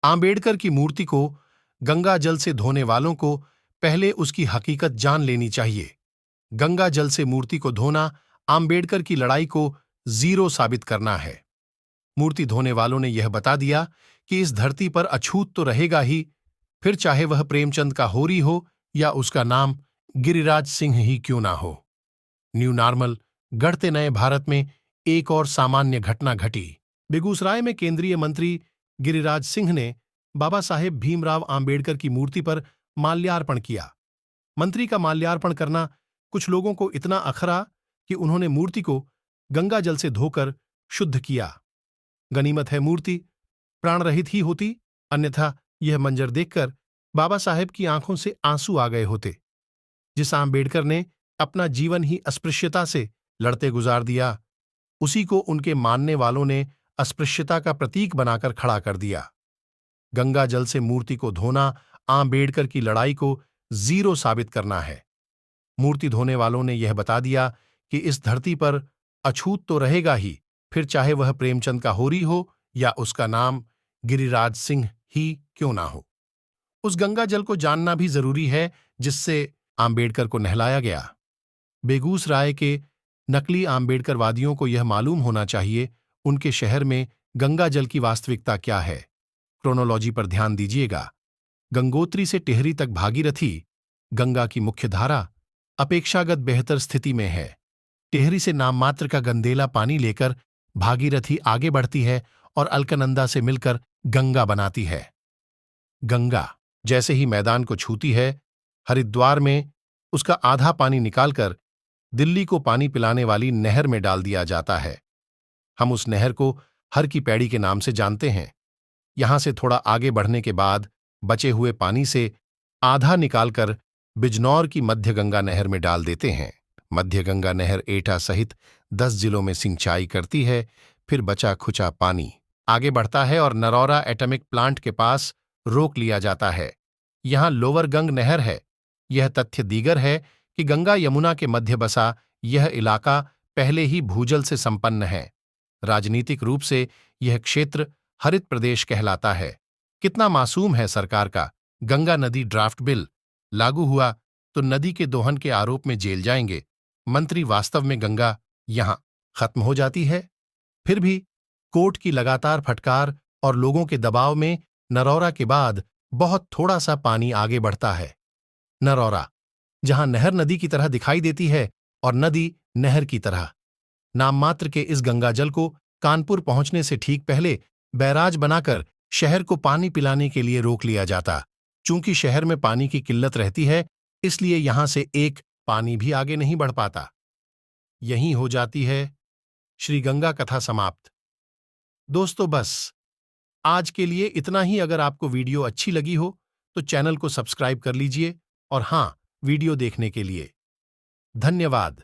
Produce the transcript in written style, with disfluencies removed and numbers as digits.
आंबेडकर की मूर्ति को गंगा जल से धोने वालों को पहले उसकी हकीकत जान लेनी चाहिए। गंगा जल से मूर्ति को धोना आंबेडकर की लड़ाई को जीरो साबित करना है। मूर्ति धोने वालों ने यह बता दिया कि इस धरती पर अछूत तो रहेगा ही, फिर चाहे वह प्रेमचंद का होरी हो या उसका नाम गिरिराज सिंह ही क्यों ना हो। न्यू नॉर्मल गढ़ते नए भारत में एक और सामान्य घटना घटी। बेगूसराय में केंद्रीय मंत्री गिरिराज सिंह ने बाबा साहेब भीमराव आंबेडकर की मूर्ति पर माल्यार्पण किया। मंत्री का माल्यार्पण करना कुछ लोगों को इतना अखरा कि उन्होंने मूर्ति को गंगा जल से धोकर शुद्ध किया। गनीमत है मूर्ति प्राण रहित ही होती, अन्यथा यह मंजर देखकर बाबा साहेब की आंखों से आंसू आ गए होते। जिस आंबेडकर ने अपना जीवन ही अस्पृश्यता से लड़ते गुजार दिया, उसी को उनके मानने वालों ने अस्पृश्यता का प्रतीक बनाकर खड़ा कर दिया। गंगा जल से मूर्ति को धोना आंबेडकर की लड़ाई को जीरो साबित करना है। मूर्ति धोने वालों ने यह बता दिया कि इस धरती पर अछूत तो रहेगा ही, फिर चाहे वह प्रेमचंद का होरी हो या उसका नाम गिरिराज सिंह ही क्यों ना हो। उस गंगा जल को जानना भी जरूरी है जिससे आंबेडकर को नहलाया गया। बेगूसराय के नकली आंबेडकरवादियों को यह मालूम होना चाहिए उनके शहर में गंगा जल की वास्तविकता क्या है। क्रोनोलॉजी पर ध्यान दीजिएगा। गंगोत्री से टिहरी तक भागीरथी, गंगा की मुख्य धारा, अपेक्षागत बेहतर स्थिति में है। टिहरी से नाममात्र का गंदेला पानी लेकर भागीरथी आगे बढ़ती है और अलकनंदा से मिलकर गंगा बनाती है। गंगा जैसे ही मैदान को छूती है, हरिद्वार में उसका आधा पानी निकालकर दिल्ली को पानी पिलाने वाली नहर में डाल दिया जाता है। हम उस नहर को हर की पैड़ी के नाम से जानते हैं। यहां से थोड़ा आगे बढ़ने के बाद बचे हुए पानी से आधा निकालकर बिजनौर की मध्य गंगा नहर में डाल देते हैं। मध्य गंगा नहर एटा सहित 10 जिलों में सिंचाई करती है। फिर बचा खुचा पानी आगे बढ़ता है और नरौरा एटॉमिक प्लांट के पास रोक लिया जाता है। यहां लोअर गंग नहर है। यह तथ्य दीगर है कि गंगा यमुना के मध्य बसा यह इलाका पहले ही भूजल से संपन्न है। राजनीतिक रूप से यह क्षेत्र हरित प्रदेश कहलाता है। कितना मासूम है सरकार का। गंगा नदी ड्राफ्ट बिल लागू हुआ तो नदी के दोहन के आरोप में जेल जाएंगे मंत्री। वास्तव में गंगा यहां खत्म हो जाती है। फिर भी कोर्ट की लगातार फटकार और लोगों के दबाव में नरौरा के बाद बहुत थोड़ा सा पानी आगे बढ़ता है। नरौरा जहां नहर नदी की तरह दिखाई देती है और नदी नहर की तरह। नाममात्र के इस गंगाजल को कानपुर पहुंचने से ठीक पहले बैराज बनाकर शहर को पानी पिलाने के लिए रोक लिया जाता। चूंकि शहर में पानी की किल्लत रहती है, इसलिए यहां से एक पानी भी आगे नहीं बढ़ पाता। यहीं हो जाती है श्री गंगा कथा समाप्त। दोस्तों बस आज के लिए इतना ही। अगर आपको वीडियो अच्छी लगी हो तो चैनल को सब्सक्राइब कर लीजिए और हां, वीडियो देखने के लिए धन्यवाद।